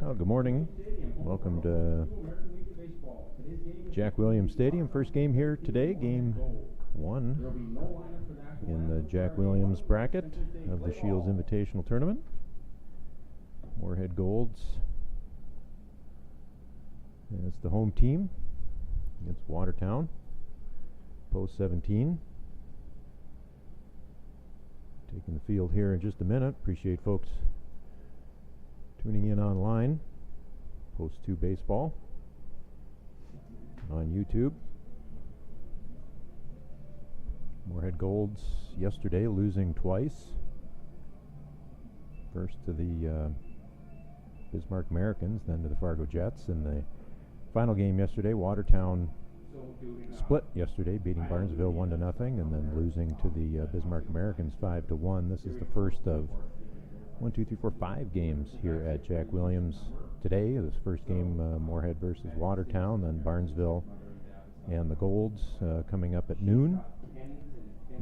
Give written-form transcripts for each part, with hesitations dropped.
Well, good morning. Welcome to Jack Williams Stadium. First game here today, game 1 in the Jack Williams bracket of the Shields Invitational Tournament. Moorhead Golds as the home team against Watertown. Post 17. Taking the field here in just a minute. Appreciate folks tuning in online. Post 2 baseball on YouTube. Moorhead Golds yesterday losing twice. First to the Bismarck Americans, then to the Fargo Jets. In the final game yesterday, Watertown split yesterday, beating Barnesville 1-0, and then losing to the Bismarck Americans 5-1. This is the first of 5 games here at Jack Williams today. This first game, Moorhead versus Watertown, then Barnesville and the Golds coming up at noon.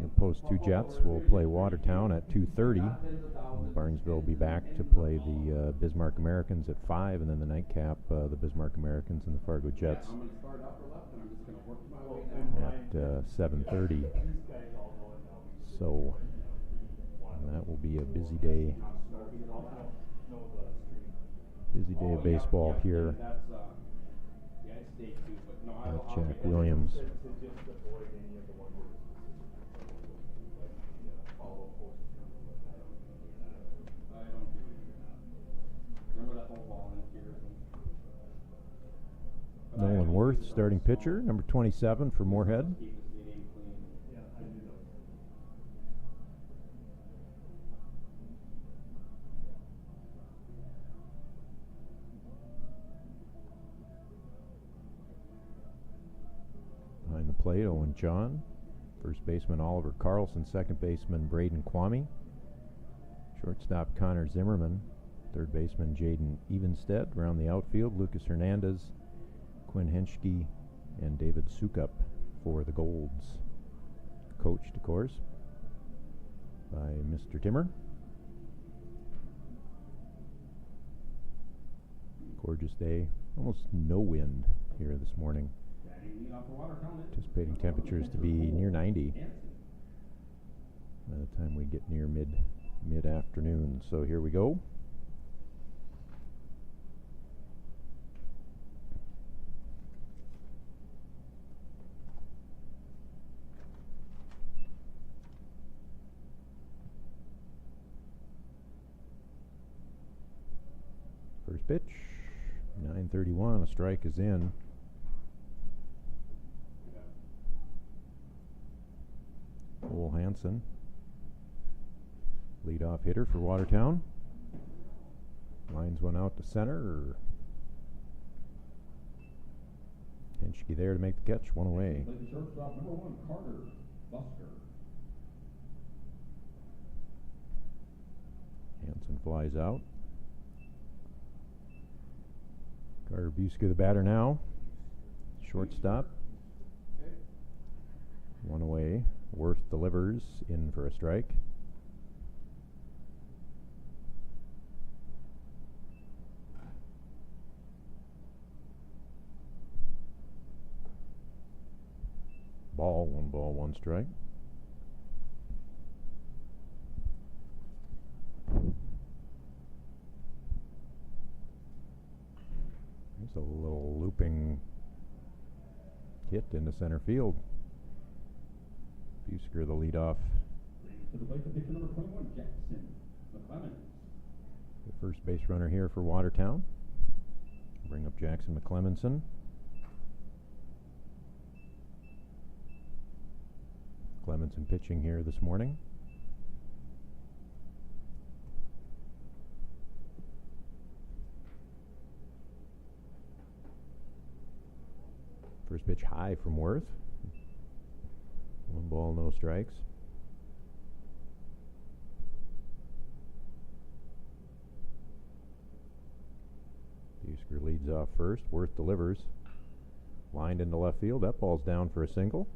The post 2 Jets will play Watertown at 2:30. Barnesville will be back to play the Bismarck Americans at 5, and then the nightcap, the Bismarck Americans and the Fargo Jets at 7:30. So that will be a busy day. Busy day of baseball here at Jack Williams. Nolan Worth, starting pitcher, number 27 for Moorhead. Behind the plate, Owen John. First baseman Oliver Carlson, second baseman Braden Kwame. Shortstop Connor Zimmerman. Third baseman Jaden Evenstead. Around the outfield, Lucas Hernandez, Quinn Henschke, and David Sukup for the Golds. Coached, of course, by Mr. Timmer. Gorgeous day. Almost no wind here this morning. Anticipating temperatures to be near 90 by the time we get near mid-afternoon. So here we go. First pitch, 9:31. A strike is in. Cole Hansen, leadoff hitter for Watertown. Lines one out to center. Henschke there to make the catch. One away. Shortstop number 1, Carter Busker. Hansen flies out. Carter Busker the batter now. Shortstop. One away. Worth delivers in for a strike. Ball, 1 strike. There's a little looping hit into center field. Busker the leadoff. To the plate, the pitcher number 21, Jackson McClemens. The first base runner here for Watertown. Bring up Jackson McClemenson. Clemenson pitching here this morning. First pitch high from Worth. 1 ball, no strikes. Busker leads off first. Worth delivers. Lined into left field. That ball's down for a single.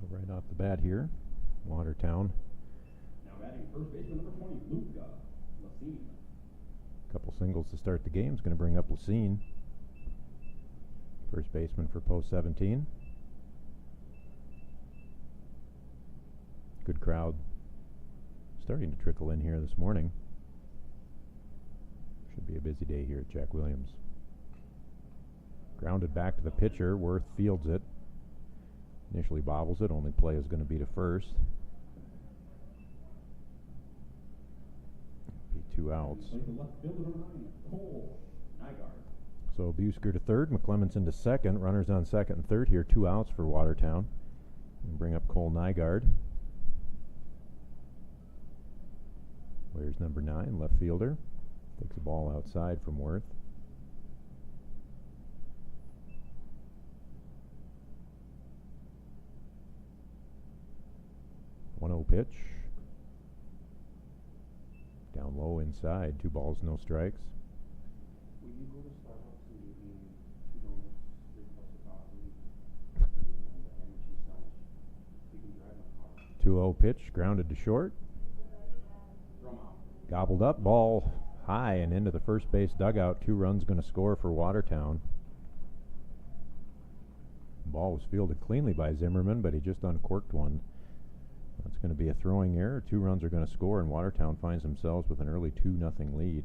So right off the bat here, Watertown. Now batting first baseman number 20, Luca Lassine. Couple singles to start the game is going to bring up Lacine, first baseman for post 17. Good crowd starting to trickle in here this morning. Should be a busy day here at Jack Williams. Grounded back to the pitcher. Worth fields it. Initially bobbles it. Only play is going to be to first. Be 2 outs. So Busker to third. McClemenson to second. Runners on second and third here. 2 outs for Watertown. And bring up Cole Nygaard. Where's number 9, left fielder. Takes the ball outside from Worth. One-0 pitch. Down low inside. 2 balls, no strikes. Will you go to Starbucks and give me 2 donuts, 3 cups of coffee, and energy sandwich? You can drive my car. 2-0 pitch. Grounded to short. Gobbled up, ball high and into the first base dugout. 2 runs going to score for Watertown. Ball was fielded cleanly by Zimmerman, but he just uncorked one. That's going to be a throwing error. 2 runs are going to score, and Watertown finds themselves with an early 2-0 lead.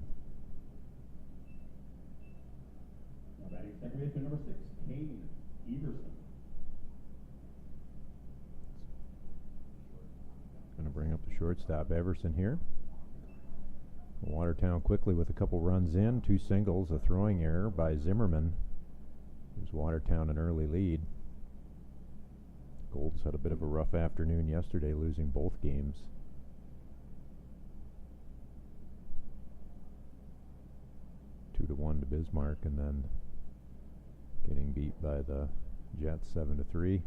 Now batting second baseman number 6, Kane Everson. Going to bring up the shortstop Everson here. Watertown quickly with a couple runs in, 2 singles, a throwing error by Zimmerman. Gives Watertown an early lead. Golds had a bit of a rough afternoon yesterday, losing both games. Two to 1 to Bismarck, and then getting beat by the Jets 7-3.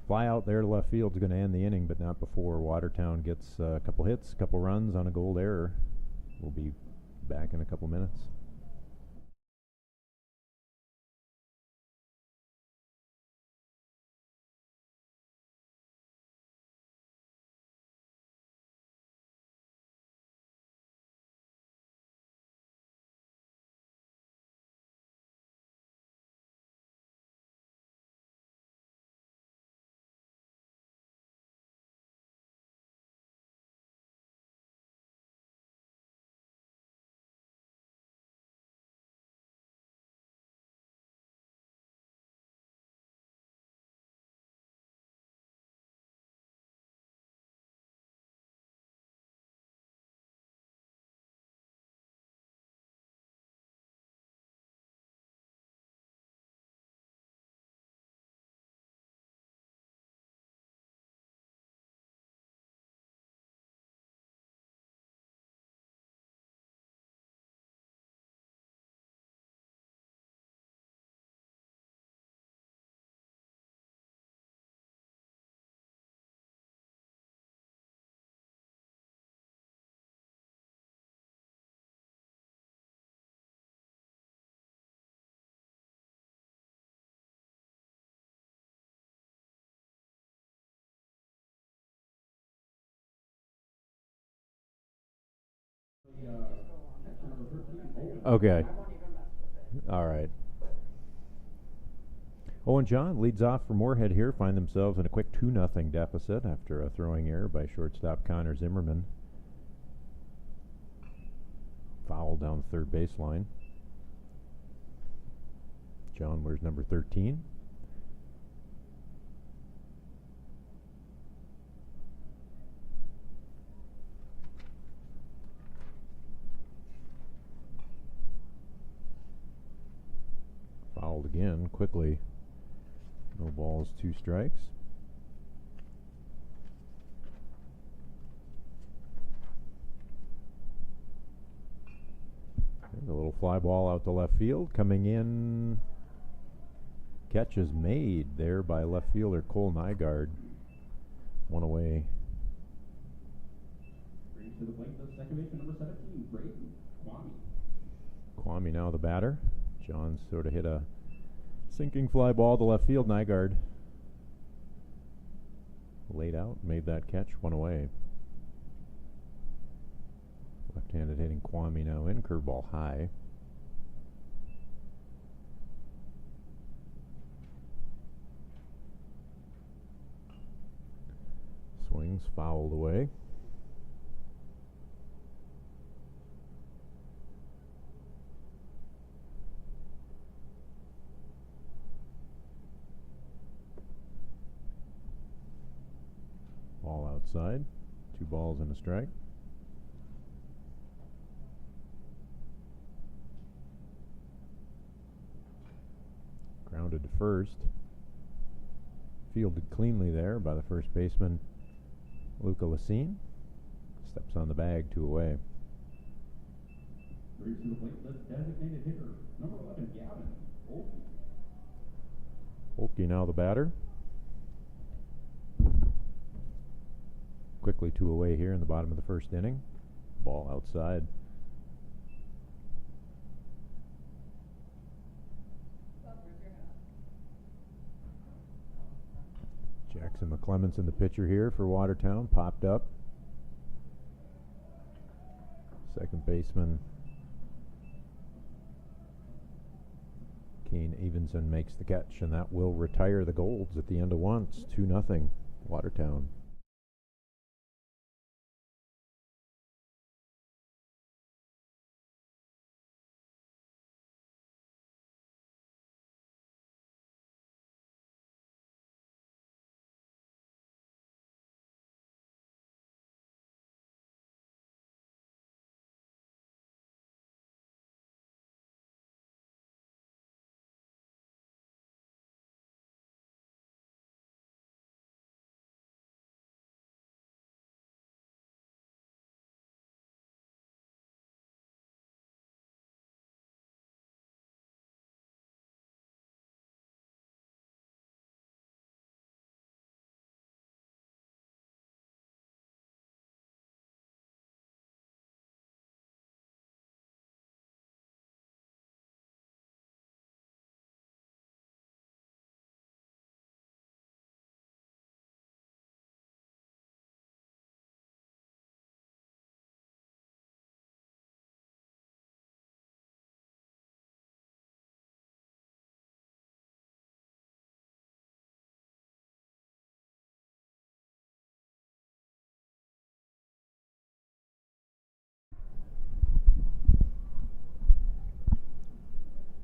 Fly out there to left field is going to end the inning, but not before Watertown gets a couple hits, a couple runs on a gold error. We'll be back in a couple minutes. Okay. All right. Owen John leads off for Moorhead here. Find themselves in a quick 2-0 deficit after a throwing error by shortstop Connor Zimmerman. Foul down the third baseline. John wears number 13. Fouled again quickly. No balls, 2 strikes. There's a little fly ball out to left field. Coming in, catch is made there by left fielder Cole Nygaard. 1 away. Brings to the plate the second baseman number 17, Braden Kwame. Kwame now the batter. John sort of hit a sinking fly ball to left field. Nygaard laid out, made that catch, 1 away. Left-handed hitting Kwame now in. Curveball high. Swings fouled away. Ball outside. 2 balls and a strike. Grounded to first. Fielded cleanly there by the first baseman, Luca Lacine. Steps on the bag, 2 away. Brings to the plate the designated hitter, number 11, Gavin Olkey. Olkey now the batter. Quickly 2 away here in the bottom of the first inning. Ball outside. Jackson McClemenson, the pitcher here for Watertown, popped up. Second baseman Kane Evenson makes the catch, and that will retire the Golds at the end of once. 2-0 Watertown.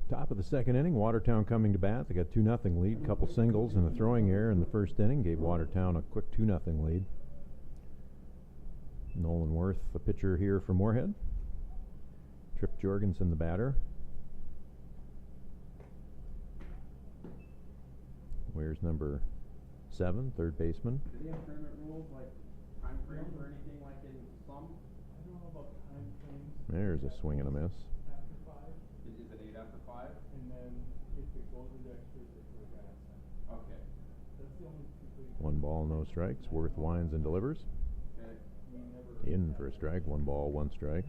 Top of the second inning, Watertown coming to bat. They got 2-0 lead. Couple singles and a throwing error in the first inning gave Watertown a quick 2-0 lead. Nolan Worth, the pitcher here for Moorhead. Trip Jorgensen, the batter. Where's number 7, third baseman? Do they have tournament rules like time frames or anything like in some? I don't know about time frames. There's a swing and a miss. After 5, Is it 8 after 5? and then if it goes into extras, they put a guy on center. Okay. That's the only two things. 1 ball, no strikes. Worth winds and delivers. Okay. We never. In for a strike. 1 ball, 1 strike.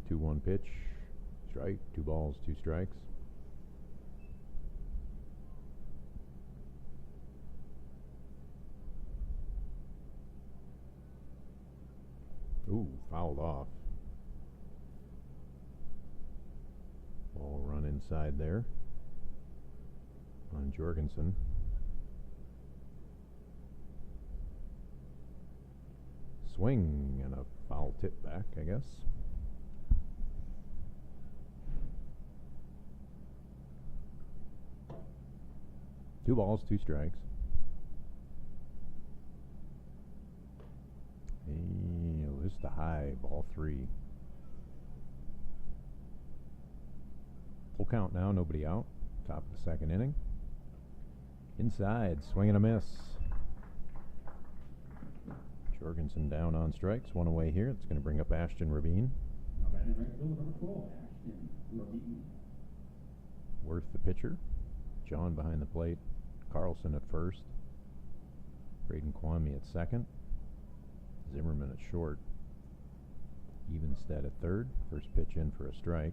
Two-one pitch. Strike. 2 balls, 2 strikes. Ooh, fouled off. Ball run inside there on Jorgensen. Swing and a foul tip back, I guess. Two balls, 2 strikes. Just a high, ball 3. Full count now, nobody out. Top of the second inning. Inside, swing and a miss. Jorgensen down on strikes, 1 away here. It's going to bring up Ashton Rabin. Now batting right field, number 12, Ashton Rabin. Worth, the pitcher. John behind the plate. Carlson at first. Braden Kwame at second. Zimmerman at short. Evenstead at third. First pitch in for a strike.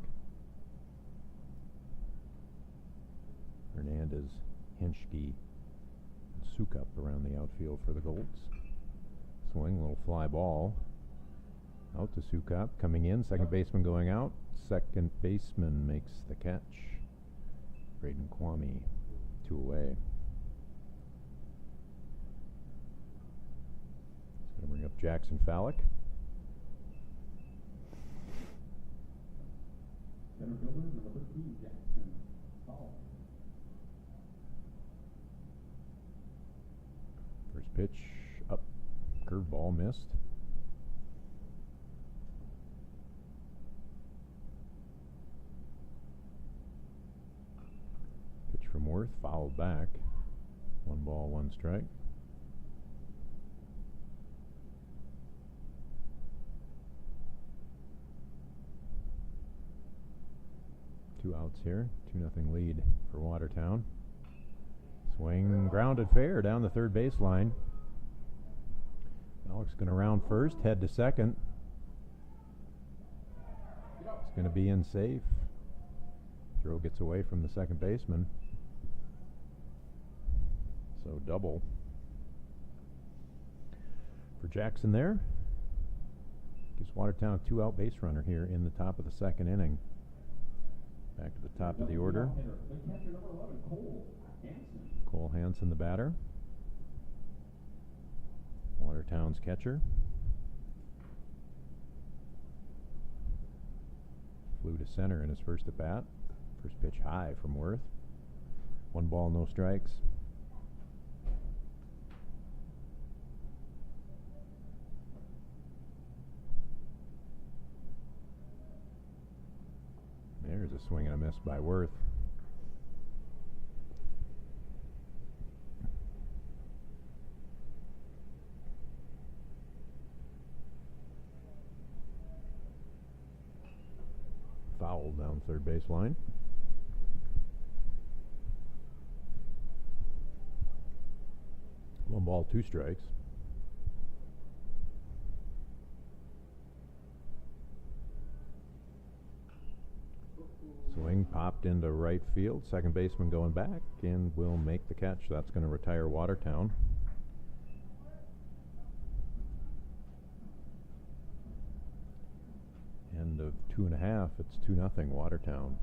Hernandez is Hinchke and Sukup around the outfield for the Golds. Swing, little fly ball. Out to Sukup, coming in, second baseman going out. Second baseman makes the catch. Braden Kwame, 2 away. It's going to bring up Jackson Fallick. Center fielder, number 13, Jackson Fallick. First pitch up, curveball missed. Pitch from Worth, fouled back. 1 ball, 1 strike. Two outs here, 2-0 lead for Watertown. Swing, grounded fair down the third baseline. Alex going to round first, head to second. It's going to be in safe. Throw gets away from the second baseman. So double for Jackson there. Gives Watertown a 2-out base runner here in the top of the second inning. Back to the top of the order. Catcher number 11, Cole Hansen. Cole Hansen, the batter. Watertown's catcher. Flew to center in his first at bat. First pitch high from Worth. 1 ball, no strikes. There's a swing and a miss by Worth. Foul down third baseline. One ball, 2 strikes. Swing popped into right field. Second baseman going back and will make the catch. That's going to retire Watertown. End of 2.5. It's 2-0 Watertown.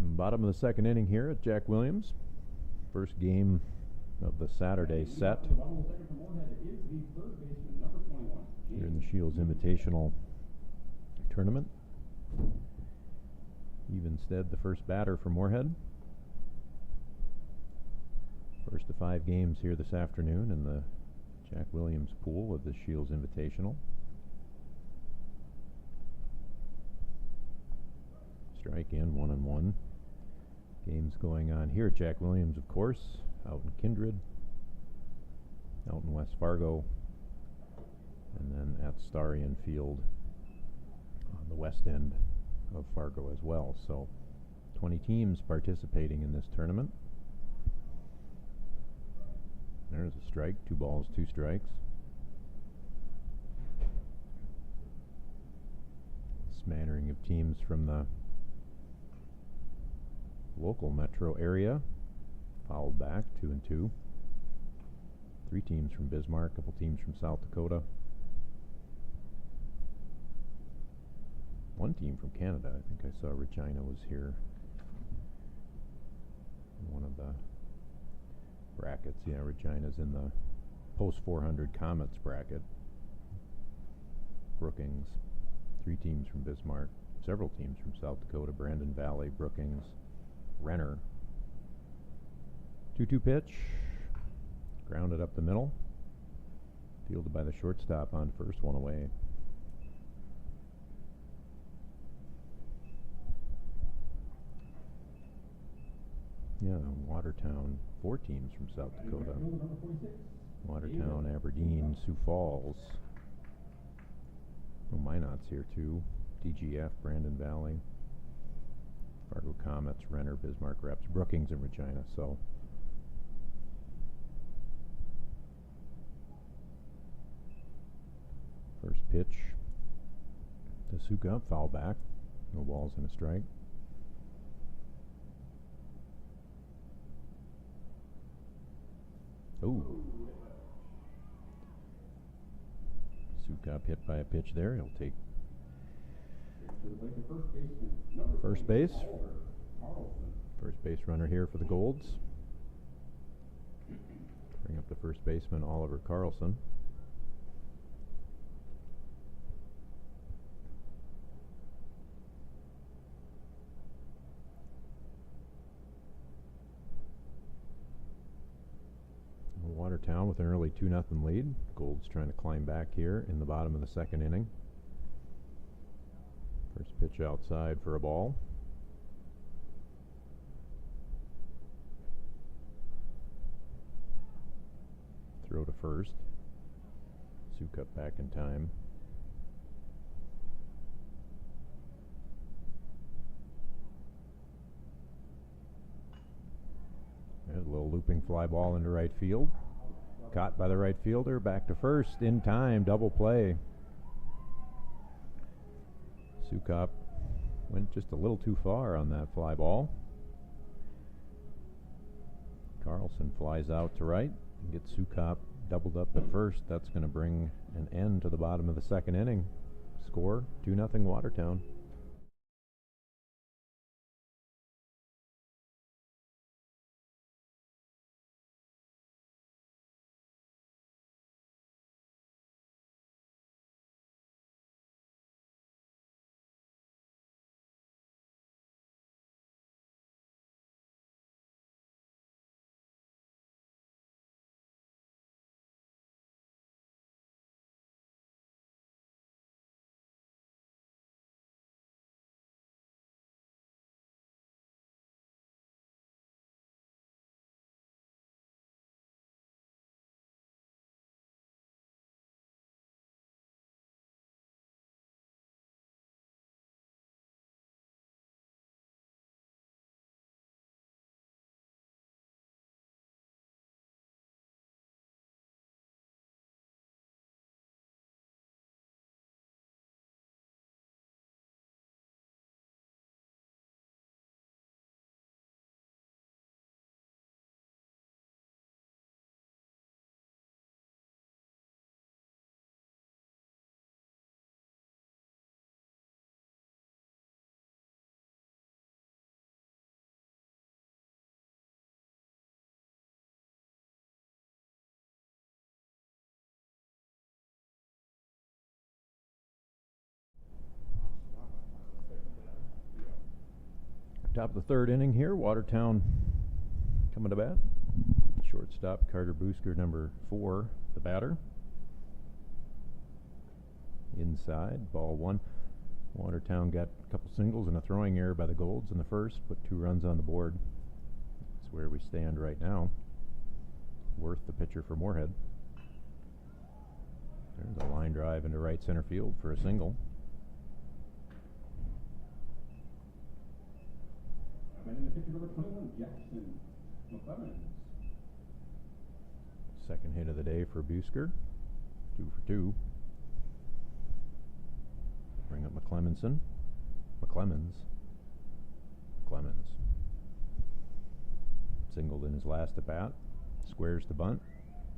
Bottom of the second inning here at Jack Williams. First game of the Saturday set here in the Shields Invitational Tournament. Evenstead, the first batter for Moorhead. First of 5 games here this afternoon in the Jack Williams pool of the Shields Invitational. Strike in, 1-1. Games going on here at Jack Williams, of course, out in Kindred, out in West Fargo, and then at Starion Field on the west end of Fargo as well. So 20 teams participating in this tournament. There's a strike, 2 balls, 2 strikes. Smattering of teams from the local metro area. Fouled back, 2-2. 3 teams from Bismarck, a couple teams from South Dakota. 1 team from Canada. I think I saw Regina was here in one of the brackets. Yeah, Regina's in the post 400 Comets bracket. Brookings, 3 teams from Bismarck, several teams from South Dakota, Brandon Valley, Brookings, Renner. 2-2 pitch, grounded up the middle, fielded by the shortstop on first, 1 away. Yeah, Watertown, 4 teams from South Dakota. Watertown, Aberdeen, Sioux Falls. Oh, Minot's here too. DGF, Brandon Valley, Fargo Comets, Renner, Bismarck Reps, Brookings, and Regina. So first pitch to Suka, foul back. No balls and a strike. Ooh. Suka hit by a pitch there. He'll take first base. First base runner here for the Golds. Bring up the first baseman, Oliver Carlson. Watertown with an early 2-0 lead. Golds trying to climb back here in the bottom of the second inning. First pitch outside for a ball. Throw to first. Sukup back in time. There's a little looping fly ball into right field. Caught by the right fielder, back to first, in time, double play. Sukup went just a little too far on that fly ball. Carlson flies out to right and gets Sukup doubled up at first. That's going to bring an end to the bottom of the second inning. Score 2-0 Watertown. Top of the third inning here, Watertown coming to bat. Shortstop Carter Boosker, number 4, the batter. Inside, ball 1. Watertown got a couple singles and a throwing error by the Golds in the first, put 2 runs on the board. That's where we stand right now. Worth, the pitcher for Moorhead. The line drive into right center field for a single. Batting the pitcher, number 21, Jackson McClemmons. Second hit of the day for Busker. 2 for 2. Bring up McClemens. Singled in his last at bat. Squares the bunt.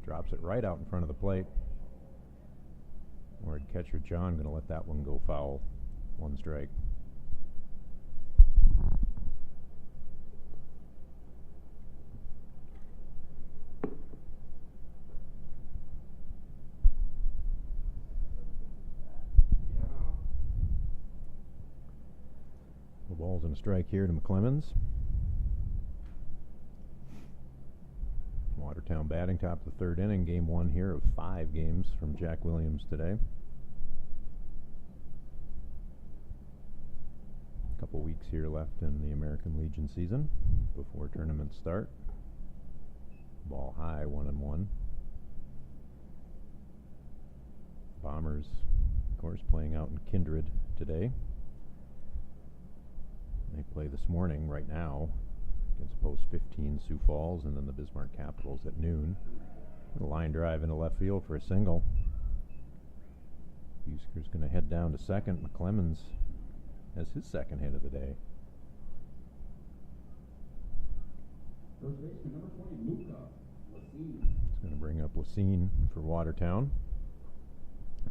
Drops it right out in front of the plate. Moorhead catcher John going to let that one go foul. 1 strike. The ball's and a strike here to McClemens. Watertown batting top of the 3rd inning. Game 1 here of 5 games from Jack Williams today. A couple weeks here left in the American Legion season before tournaments start. Ball high, 1-1. Bombers, of course, playing out in Kindred today. They play this morning, right now, against Post 15 Sioux Falls, and then the Bismarck Capitals at noon. A line drive into left field for a single. Busker's going to head down to second. McClemens has his second hit of the day. First baseman, number 20, Luca Lacine. It's going to bring up Lacine for Watertown.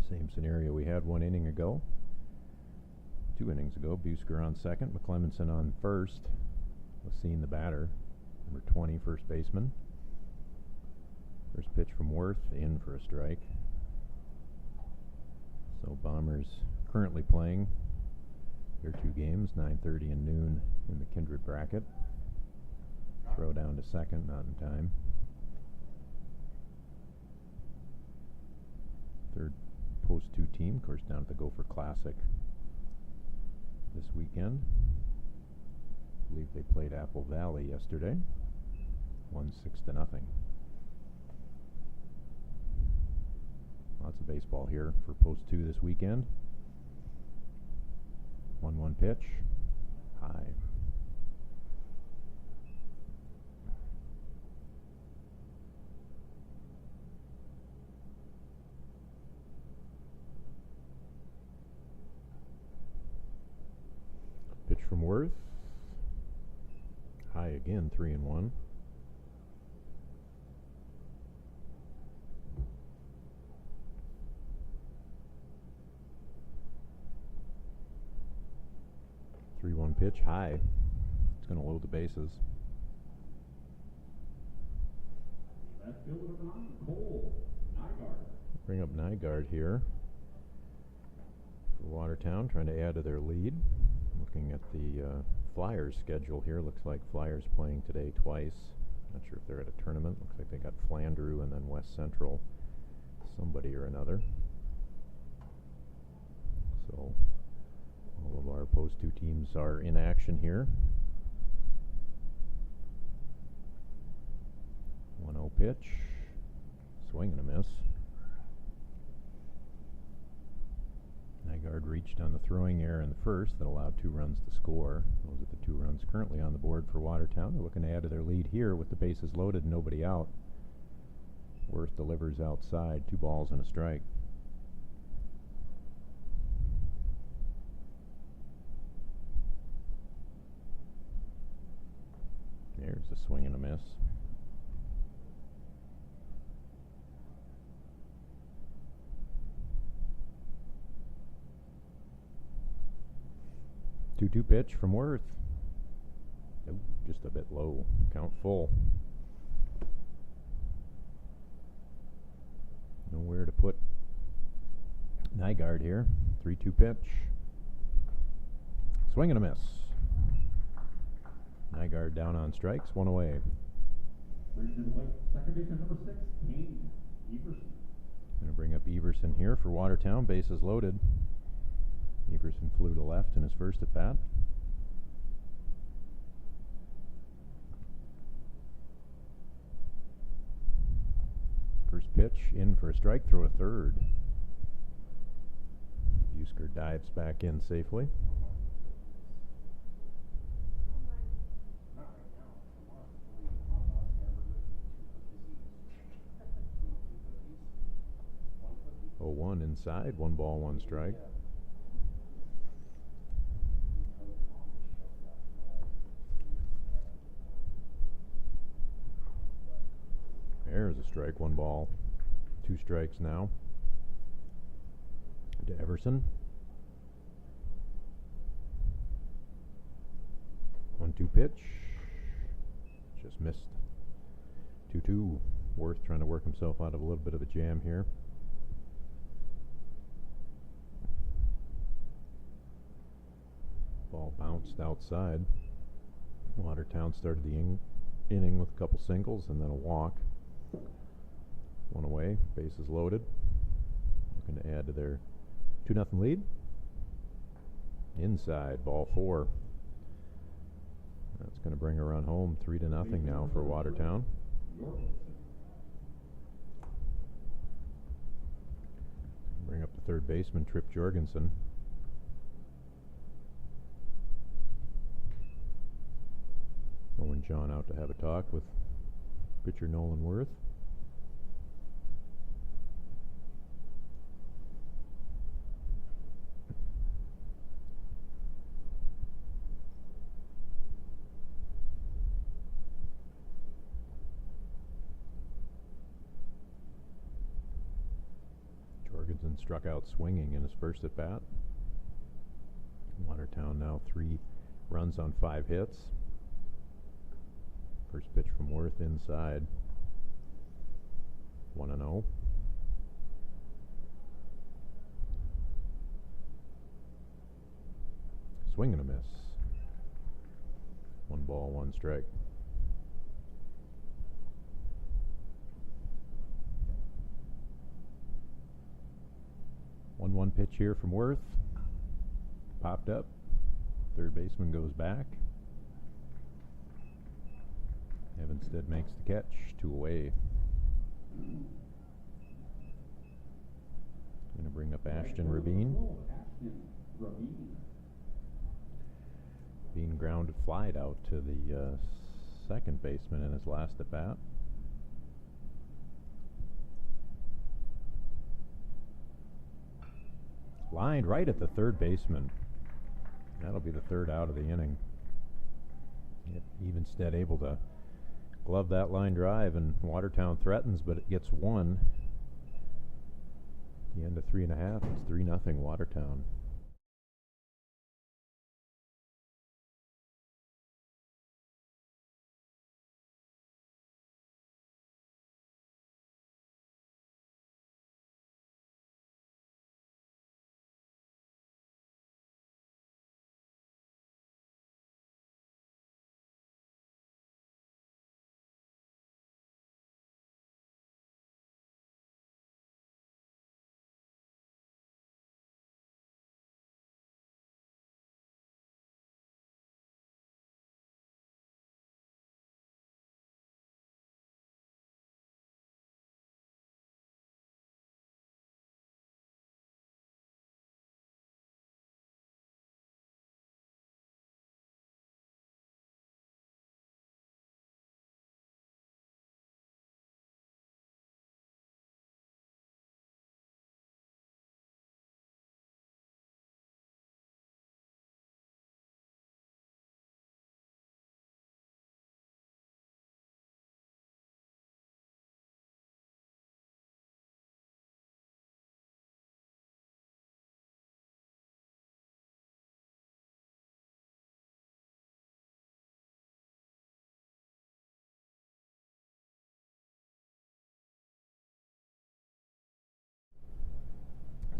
Same scenario we had 1 inning ago. 2 innings ago. Busker on second, McClemens on first. Lacine the batter, number 20, first baseman. First pitch from Worth, in for a strike. So Bombers currently playing their 2 games, 9:30 and noon in the Kindred bracket. Throw down to second, not in time. 3rd Post 2 team, of course, down at the Gopher Classic this weekend. I believe they played Apple Valley yesterday. Won 6-0. Lots of baseball here for Post 2 this weekend. 1-1 pitch. High. Pitch from Worth. High again, 3-1. Pitch, high. It's going to load the bases. Left fielder, number 9, Cole Nygaard. Bring up Nygaard here for Watertown, trying to add to their lead. Looking at the Flyers schedule here, looks like Flyers playing today twice. Not sure if they're at a tournament. Looks like they got Flandreau and then West Central, somebody or another. So all of our Post 2 teams are in action here. 1-0 pitch. Swing and a miss. Nygaard reached on the throwing error in the first that allowed 2 runs to score. Those are the 2 runs currently on the board for Watertown. They're looking to add to their lead here with the bases loaded and nobody out. Worth delivers outside, 2 balls and a strike. There's a swing and a miss. Two-two pitch from Worth. Oh, just a bit low. Count full. Nowhere to put Nygaard here. 3-2 pitch. Swing and a miss. Nygaard down on strikes, 1 away. Brings in the plate, second baseman, number 6, Kane Everson. Going to bring up Everson here for Watertown. Bases loaded. Everson flew to left in his first at bat. First pitch in for a strike, throw to third. Busker dives back in safely. Not right now, tomorrow. Only hot dogs, hamburgers, and 2 cookies each. You want 2 cookies? 1 cookie? 0-1 inside, 1 ball, 1 strike. There's a strike, 1 ball, 2 strikes now to Everson. 1-2 pitch. Just missed. 2-2. Worth trying to work himself out of a little bit of a jam here. Ball bounced outside. Watertown started the inning with a couple singles and then a walk. 1 away, bases loaded. Looking to add to their 2-0 lead. Inside, ball 4. That's going to bring a run home, 3-0 now for Watertown. Bring up the third baseman, Trip Jorgensen. Owen John out to have a talk with pitcher Nolan Worth. Jorgensen struck out swinging in his first at bat. Watertown now 3 runs on 5 hits. First pitch from Worth inside. 1-0. Swing and a miss. 1 ball, 1 strike. One pitch here from Worth. Popped up. Third baseman goes back. Evanstead makes the catch. 2 away. Going to bring up Ashton Rabin. Being grounded flied out to the second baseman in his last at bat. Lined right at the third baseman. That'll be the 3rd out of the inning. Evanstead able to glove that line drive, and Watertown threatens, but it gets 1. At the end of 3.5, it's 3-0 Watertown.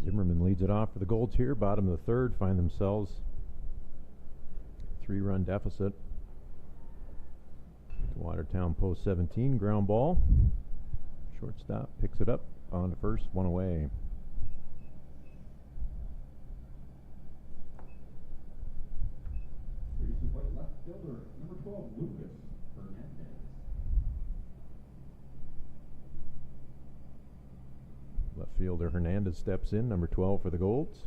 Zimmerman leads it off for the Golds here. Bottom of the 3rd, find themselves 3-run deficit. Watertown post 17, ground ball. Shortstop picks it up on the first, 1 away. Left fielder, number 12, Lucas Hernandez. Left fielder Hernandez steps in, number 12 for the Golds.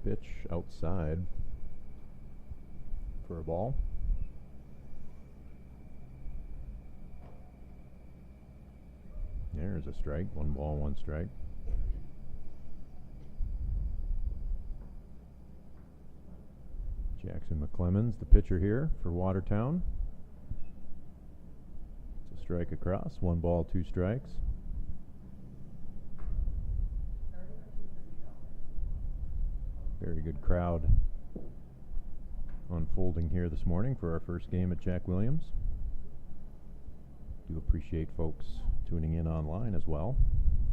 Pitch outside for a ball. There's a strike. 1 ball, 1 strike. Jackson McClemens, the pitcher here for Watertown. It's a strike across. 1 ball, 2 strikes. Very good crowd unfolding here this morning for our first game at Jack Williams. Do appreciate folks tuning in online as well.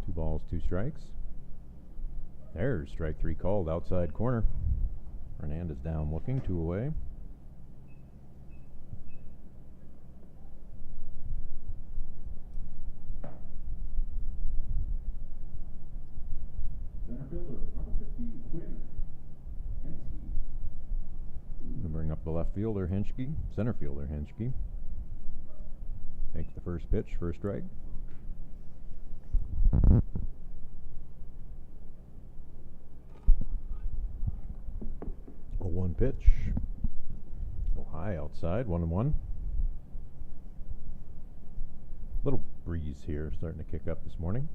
2 balls, 2 strikes. There's strike 3 called, outside corner. Hernandez down looking, 2 away. Center fielder, number 15, Quinn Henske. Gonna bring up the left fielder, Henschke. Center fielder, Henschke. Takes the first pitch for a strike. A 1 pitch. Go high outside, 1-1. Little breeze here starting to kick up this morning.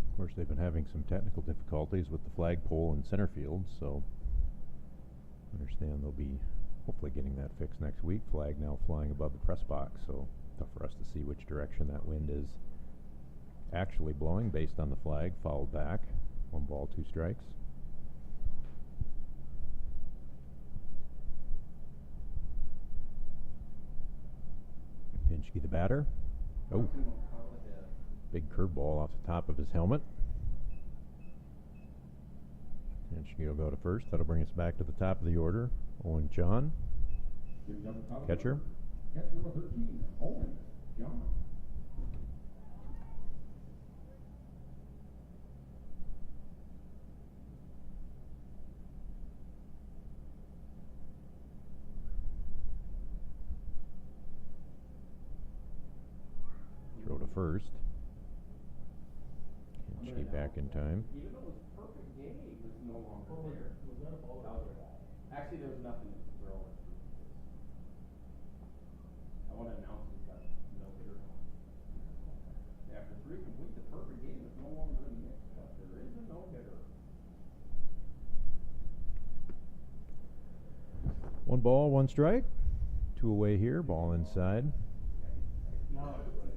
Of course, they've been having some technical difficulties with the flagpole in center field, so I understand they'll be hopefully getting that fixed next week. Flag now flying above the press box, so tough for us to see which direction that wind is actually blowing based on the flag fouled back. 1 ball, 2 strikes. Henschke the batter. Oh, big curveball off the top of his helmet. Henschke will go to first. That'll bring us back to the top of the order. Owen John, catcher. Catcher number 13, Owen John. Throw to first. Henschke back in time. Even though it was a perfect game, it was no longer there. Was that a ball? Actually, there was nothing to throw it. I want to announce it got no hitter. After 3 complete, the perfect game is no longer in the mix, but there is a no hitter. 1 ball, 1 strike. 2 away here. Ball inside. Now it's one.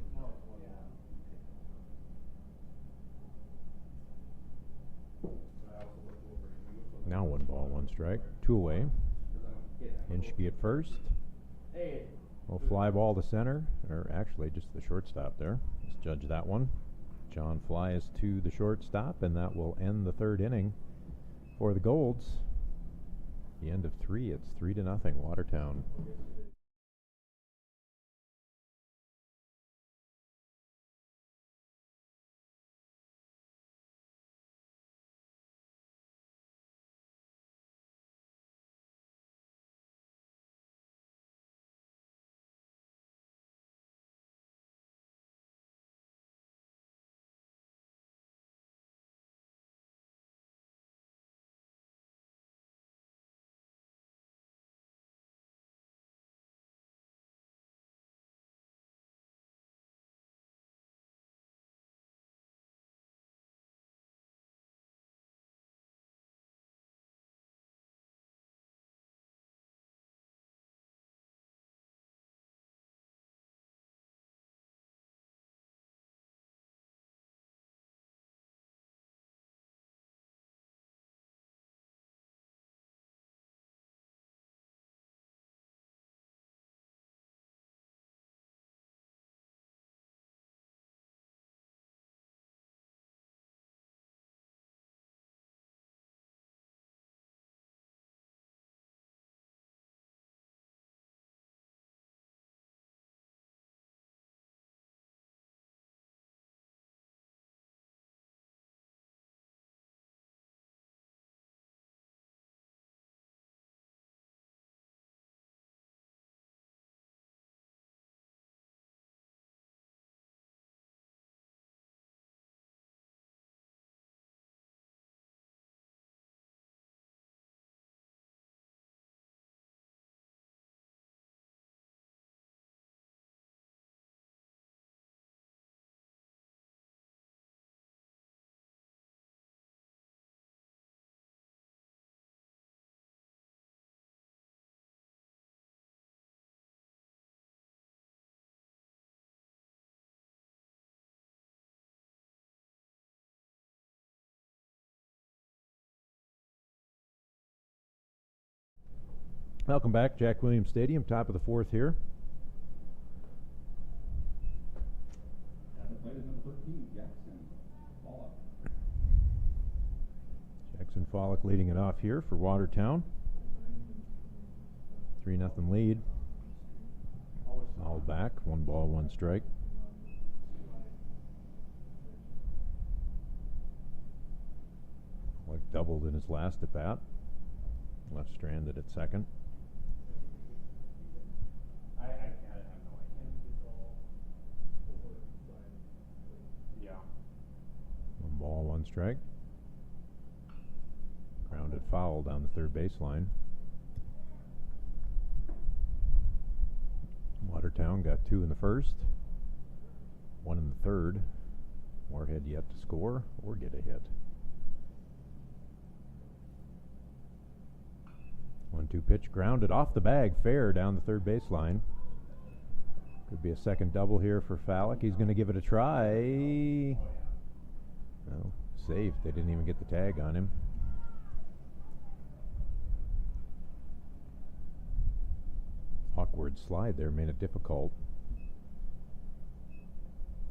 Now 1 ball, 1 strike. 2 away. Henschke at first. Hey. Well, fly ball to center, or actually just the shortstop there. Let's judge that one. John flies to the shortstop, and that will end the 3rd inning for the Golds. The end of 3. It's 3-0 Watertown. Welcome back, Jack Williams Stadium, top of the fourth here. At the plate is number 13, Jackson Pollock. Jackson Pollock leading it off here for Watertown. 3-0 lead. Fouled back, 1 ball, 1 strike. Pollock doubled in his last at bat. Left stranded at second. I have no idea. Yeah. 1 ball, 1 strike. Grounded foul down the third baseline. Watertown got 2 in the first, 1 in the third. Moorhead yet to score or get a hit. 1-2 pitch grounded off the bag, fair down the third baseline. Could be a second double here for Fallick. He's going to give it a try. No, safe. They didn't even get the tag on him. Awkward slide there made it difficult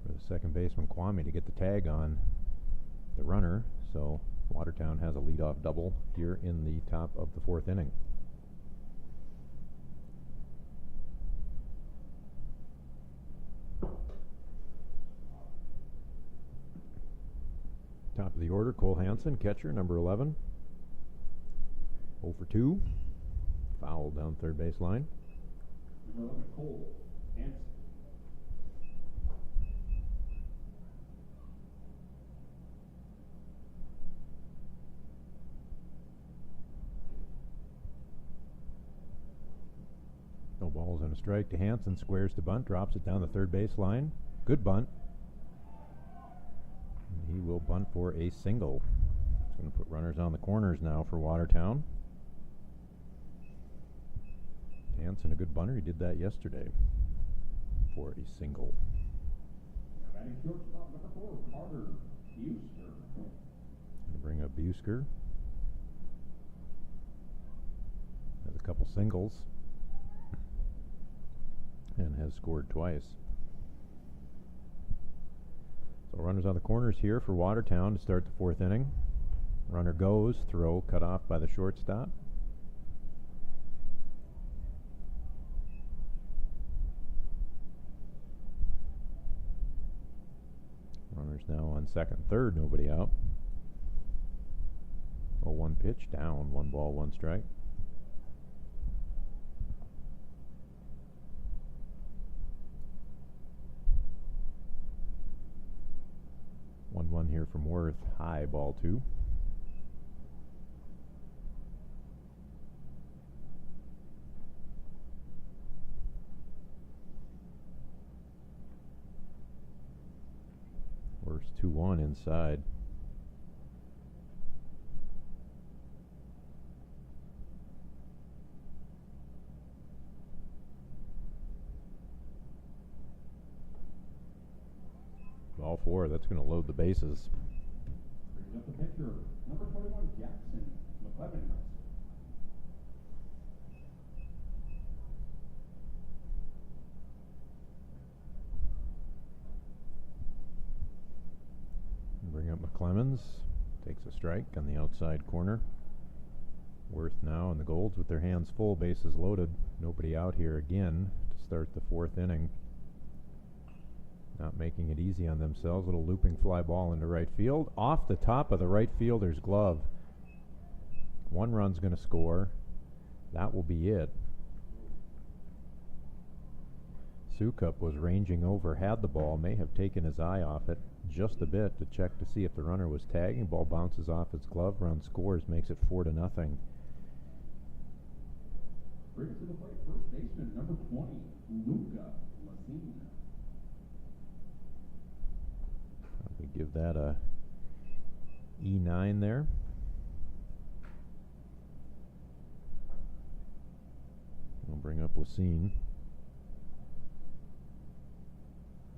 for the second baseman Kwame to get the tag on the runner. So Watertown has a leadoff double here in the top of the fourth inning. Top of the order, Cole Hansen, catcher, number 11. 0 for 2. Foul down third baseline. Number 11, Cole Hansen. No balls and a strike to Hansen. Squares to bunt, drops it down the third baseline. Good bunt. And he will bunt for a single. He's going to put runners on the corners now for Watertown. Hansen, a good bunter. He did that yesterday for a single. Batting shortstop, number 4, Carter Buster. Going to bring up Busker. Has a couple singles and has scored twice. So runners on the corners here for Watertown to start the fourth inning. Runner goes, throw cut off by the shortstop. Runners now on second, third, nobody out. 0-1 pitch, down, 1 ball, 1 strike. One here from Worth, high, ball 2. Worth 2-1 inside. Ball 4, that's going to load the bases. Brings up the pitcher, number 21, Jackson McLevin. Bring up McClemens. Takes a strike on the outside corner. Worth now and the Golds with their hands full, bases loaded. Nobody out here again to start the fourth inning. Not making it easy on themselves. Little looping fly ball into right field. Off the top of the right fielder's glove. 1 run's going to score. That will be it. Sukup was ranging over, had the ball, may have taken his eye off it just a bit to check to see if the runner was tagging. Ball bounces off his glove, run scores, makes it 4-0. Brings to the plate, first baseman, number 20, Luca Lassine. We give that a E9 there. We'll bring up Lassine.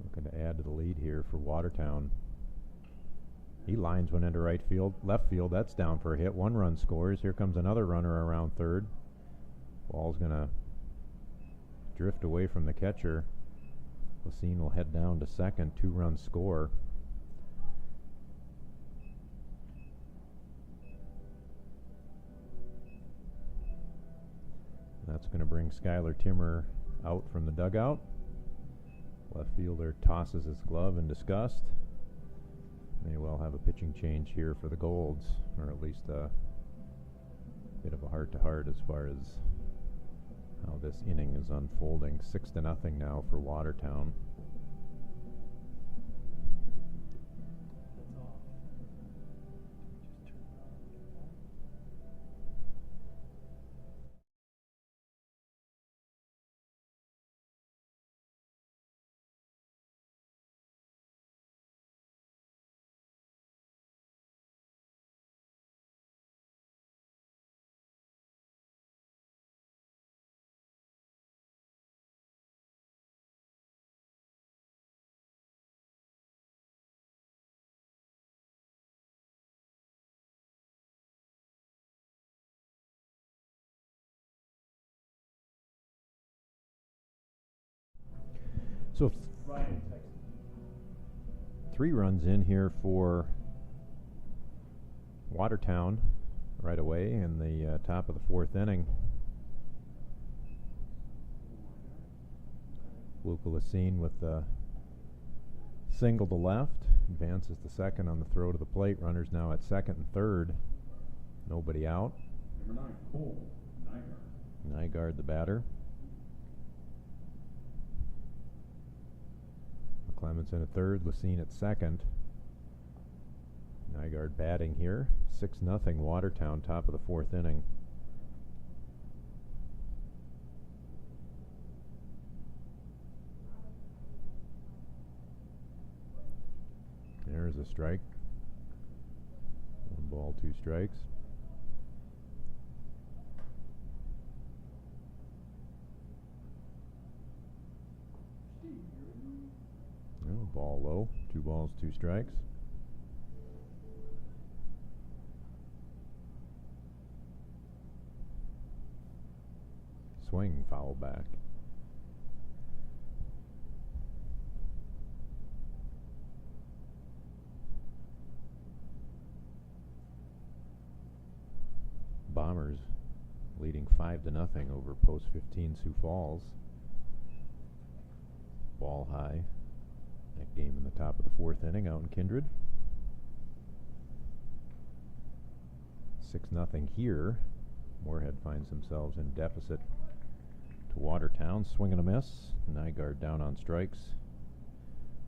Looking to add to the lead here for Watertown. He lines one into right field, left field. That's down for a hit. 1 run scores. Here comes another runner around third. Ball's going to drift away from the catcher. Lacine will head down to second, 2-run score. That's going to bring Skylar Timmer out from the dugout. Left fielder tosses his glove in disgust. May well have a pitching change here for the Golds, or at least a bit of a heart-to-heart as far as how this inning is unfolding. 6-0 now for Watertown. So Ryan texted. 3 runs in here for Watertown right away in the top of the 4th inning. Luca Lacine with the single to left, advances to second on the throw to the plate. Runners now at second and third. Nobody out. Number 9, Cole Nygaard. Nygaard the batter. Clemens at third, Lacine at second. Nygaard batting here. 6-0 Watertown, top of the 4th inning. There's a strike. 1 ball, 2 strikes. No, ball low. 2 balls, 2 strikes. Swing, foul back. Bombers leading 5-0 over post 15 Sioux Falls. Ball high. That game in the top of the 4th inning out in Kindred. 6-0 here. Moorhead finds themselves in deficit to Watertown. Swing and a miss. Nygaard down on strikes.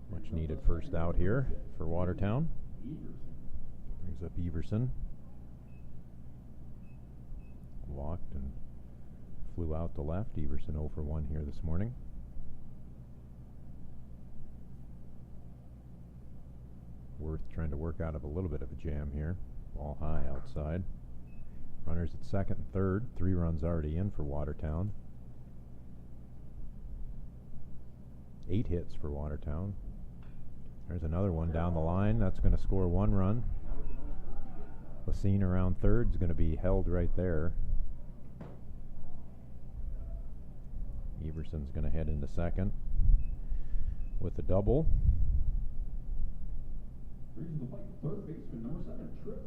Much needed first out here for Watertown. Brings up Everson. Walked and flew out to left. Everson 0 for 1 here this morning. Worth trying to work out of a little bit of a jam here. Ball high outside. Runners at second and third. 3 runs already in for Watertown. 8 hits for Watertown. There's another one down the line. That's going to score 1 run. Lacine around third is going to be held right there. Everson's going to head into second with a double. Brings to the plate, third baseman, number 7, Trip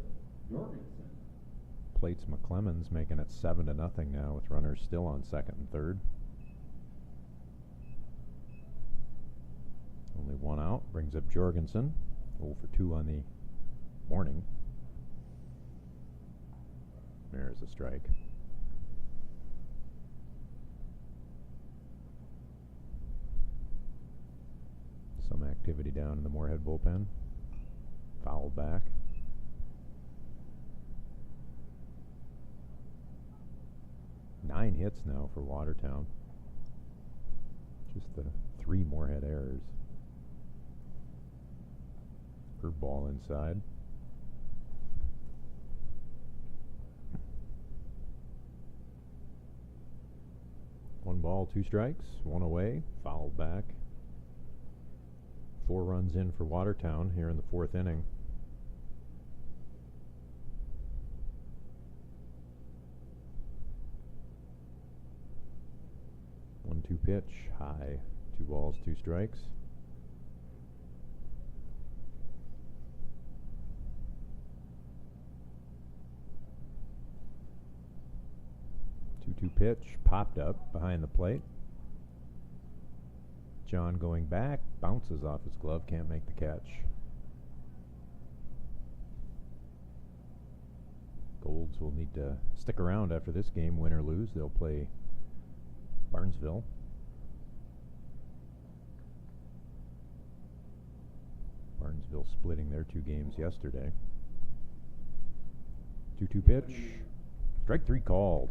Jorgensen. Plates McClemens, making it 7-0 now with runners still on second and third. Only 1 out. Brings up Jorgensen. 0 for 2 on the morning. There's a strike. Some activity down in the Moorhead bullpen. Foul back. Nine hits now for Watertown. Just the 3 Moorhead errors. Curveball inside. One ball, 2 strikes, 1 away, fouled back. 4 runs in for Watertown here in the 4th inning. 1-2 pitch, high. 2 balls, 2 strikes. Two pitch, popped up behind the plate. John going back, bounces off his glove, can't make the catch. Golds will need to stick around after this game, win or lose. They'll play Barnesville. Barnesville splitting their 2 games yesterday. 2-2 pitch. Strike 3 called.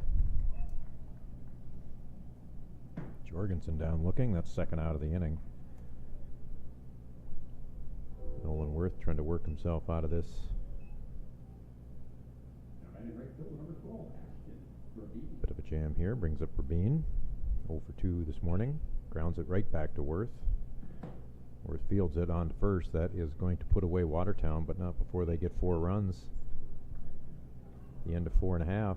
Jorgensen down looking. That's second out of the inning. Nolan Worth trying to work himself out of this. Bit of a jam here. Brings up Rabin. 0 for 2 this morning. Grounds it right back to Worth. Worth fields it on to first. That is going to put away Watertown, but not before they get 4 runs. The end of 4.5.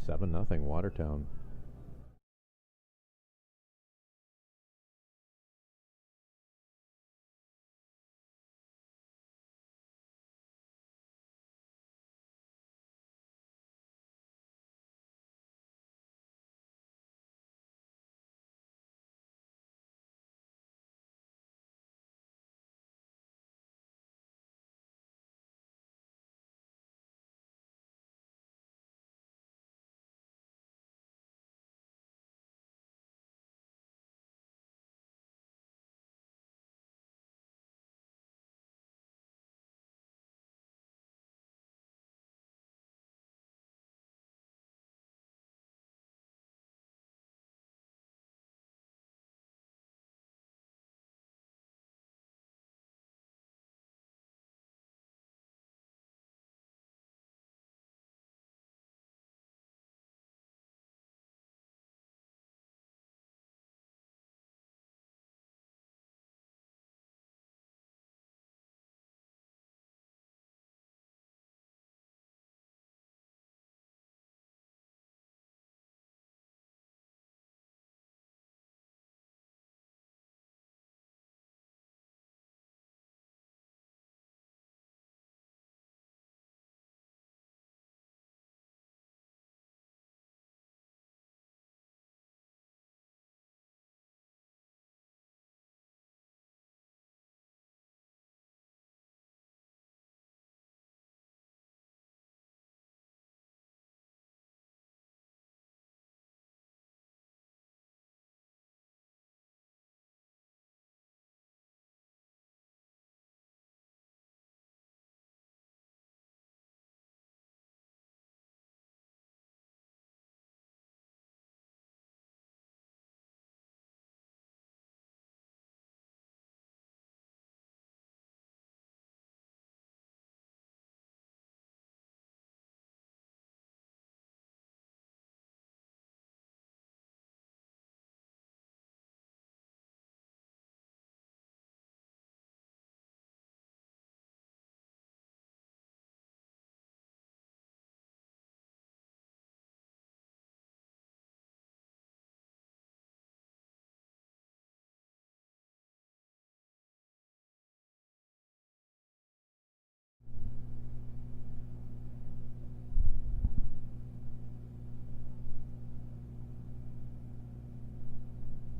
7-0 Watertown.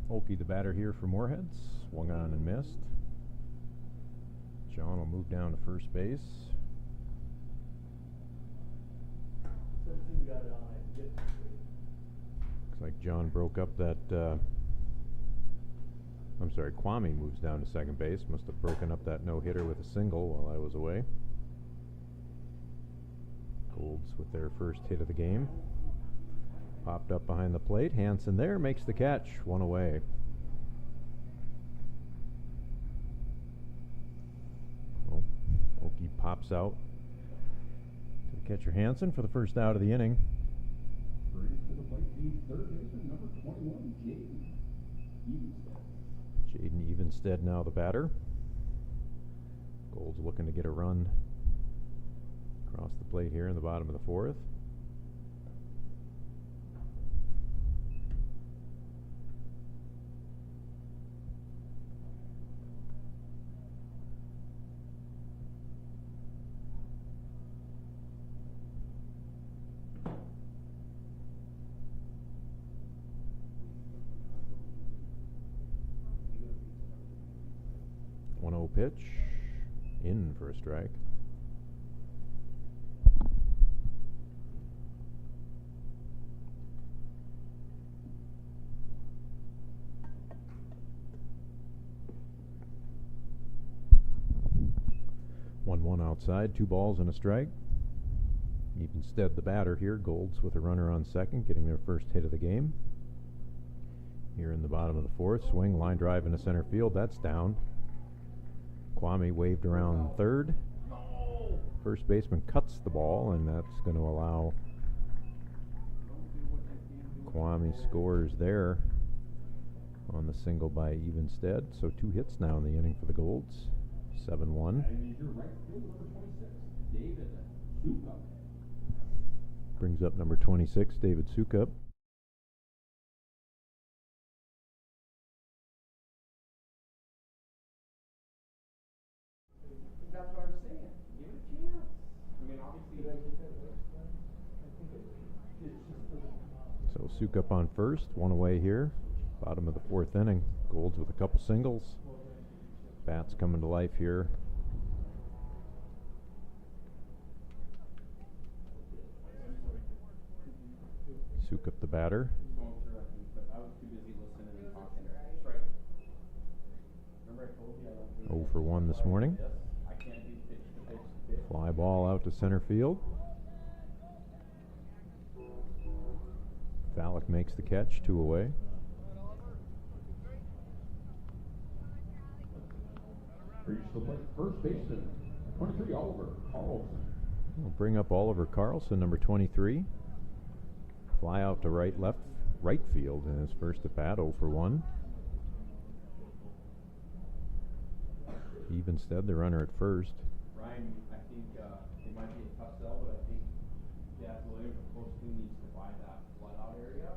Holke, the batter here for Moorheads. Swung on and missed. John will move down to first base. 17 got it on it. Looks like John broke up that. I'm sorry, Kwame moves down to second base. Must have broken up that no-hitter with a single while I was away. Golds with their first hit of the game. Popped up behind the plate. Hansen there makes the catch. 1 away. Well, Okie pops out to the catcher Hansen for the first out of the inning. Brings to the plate the third baseman, number 21, Jaden Evenstead. Jaden Evenstead now the batter. Golds looking to get a run across the plate here in the bottom of the 4th. pitch. In for a strike. One outside, 2 balls and a strike. Evenstead the batter here. Golds with a runner on second, getting their first hit of the game. Here in the bottom of the fourth, swing, line drive into center field. That's down. Kwame waved around third. First baseman cuts the ball, and that's going to allow Kwame scores there on the single by Evenstead. So 2 hits now in the inning for the Golds. 7-1. Brings up number 26, David Sukup. That's what I'm saying. Give it a chance. I mean, obviously, Did I get that right? I think I did. It's just for the. So Sukup on first, 1 away here. Bottom of the 4th inning. Golds with a couple singles. Bats coming to life here. Sukup the batter. going through, I think, but I was too busy listening and talking. Strike. Remember I told you I don't do 0 for 1 this morning. this? I can't do pitch to pitch to pitch. Fly ball out to center field. Valak makes the catch, 2 away. Reach the plate, first baseman, 23, Oliver Carlson. We'll bring up Oliver Carlson, number 23. Fly out to right field in his first at bat, 0 for 1. Evenstead, the runner at first. Ryan, I think it might be a tough sell, but I think Williams close to needs to buy that flood out area.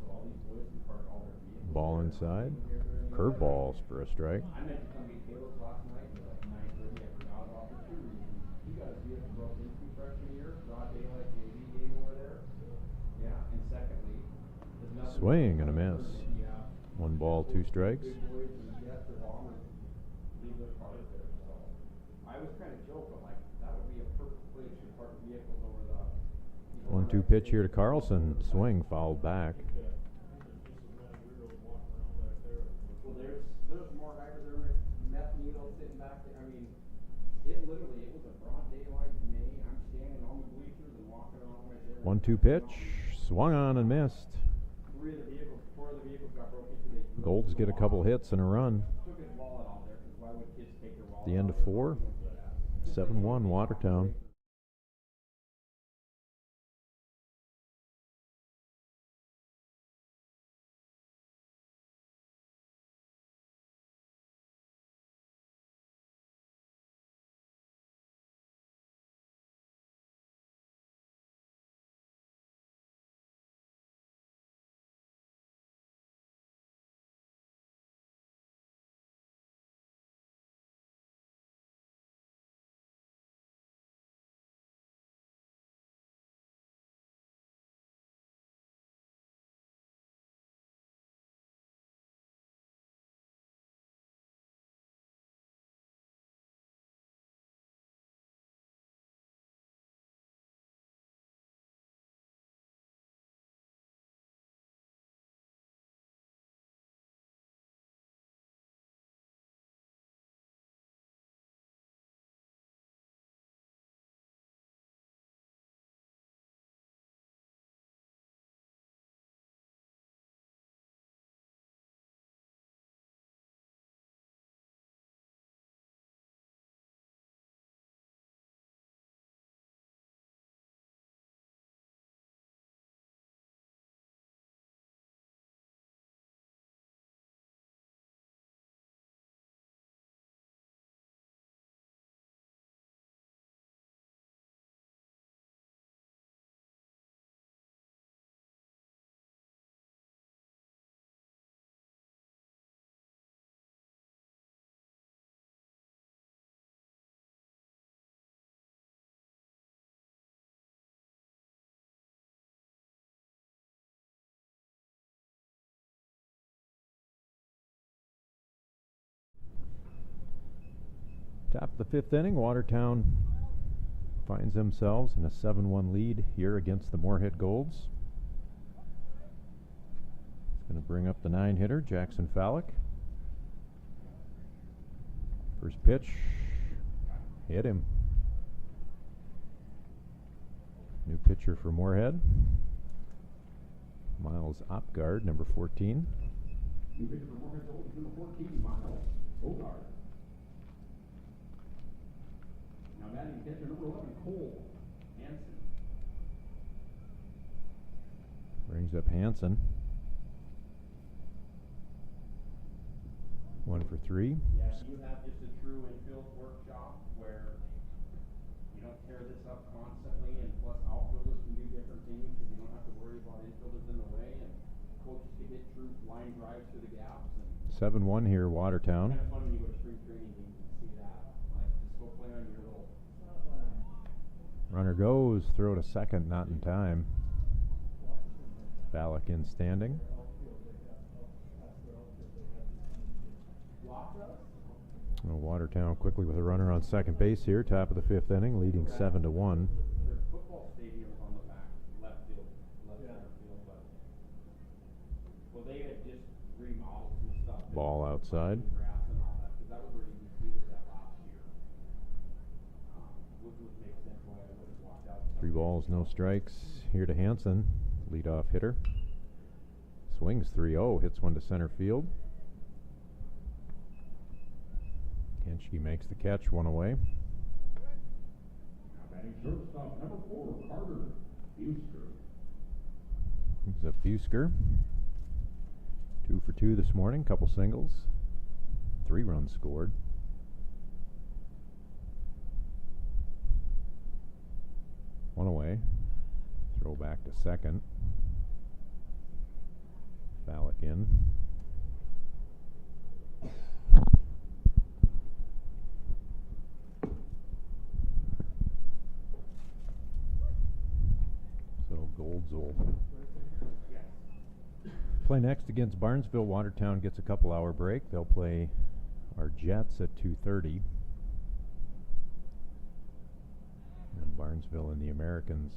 So all these boys can park all their vehicles. Ball inside. Curveballs for a strike. I meant to come get Caleb last night, but like 9:30, I forgot about for 2 reasons. He got his vehicle broke into freshman year, broad daylight JV game over there. Yeah, and secondly, there's nothing. Swing and a miss. Yeah. 1 ball, 2 strikes. Big boys and Jets or bombers leave their cars there, so. I was kind of joking, like, that would be a perfect place to park vehicles over the. 1-2 pitch here to Carlson. Swing fouled back. Well, there's Moorhead, there's meth needle sitting back there. I mean, it was a broad daylight May. I'm standing on the bleachers and walking around right there. 1-2 pitch. Swung on and missed. 4 of the vehicles got broken into. Golds get a couple hits and a run. Took his wallet out there, because why would kids take their wallet The end out of there? 4. 7-1 Watertown. Top of the fifth inning, Watertown finds themselves in a 7-1 lead here against the Moorhead Golds. It's going to bring up the 9-hitter, Jackson Fallick. First pitch, hit him. New pitcher for Moorhead, Miles Opgard, number 14. New pitcher for Moorhead Golds, number 14, Miles Opgard. Now batting catcher number 11, Cole Hansen. Brings up Hansen. 1 for 3. Yeah, you have just a true infield workshop where you don't tear this up constantly, and plus outfielders can do different things because you don't have to worry about infielders in the way, and coaches can hit true line drives through the gaps. And 7-1 here, Watertown. it's kind of fun when you go to spring training games and see that. Like, just go play on your little. Runner goes, throw to second, not in time. Fallick in standing. Watertown quickly with a runner on second base here, top of the fifth inning, leading 7-1. Their football stadium's on the back, left field, center field, but well, they had just remodeled some stuff. Ball outside. Grass and all that, because that was where UBC was at last year. Which would make sense why I would have walked out. 3 balls, no strikes. Here to Hansen, leadoff hitter. Swings 3-0, hits one to center field. Henschke makes the catch, 1 away. Now batting shortstop number 4, Carter Busker. Brings up Busker. 2 for 2 this morning, couple singles. 3 runs scored. One away. Throw back to second. Fallick in. So Golds will play next against Barnesville. Watertown gets a couple-hour break. They'll play our Jets at 2:30. And Barnesville and the Americans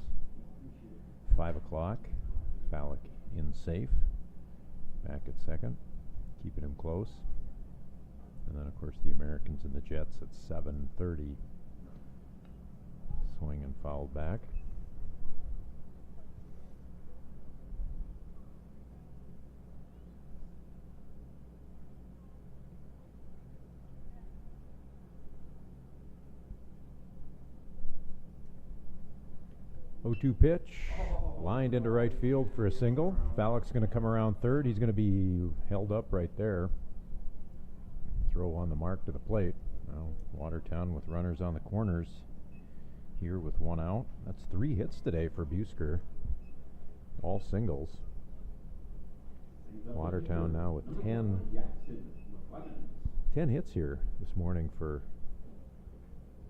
5 o'clock. Fallick in safe. Back at second, keeping him close. And then, of course, the Americans and the Jets at 7:30. Swing and fouled back. Oh-2 pitch, lined into right field for a single. Fallick's going to come around third. He's going to be held up right there. Throw on the mark to the plate. Now Watertown with runners on the corners here with 1 out. That's 3 hits today for Busker. All singles. Watertown now with 10 hits here this morning for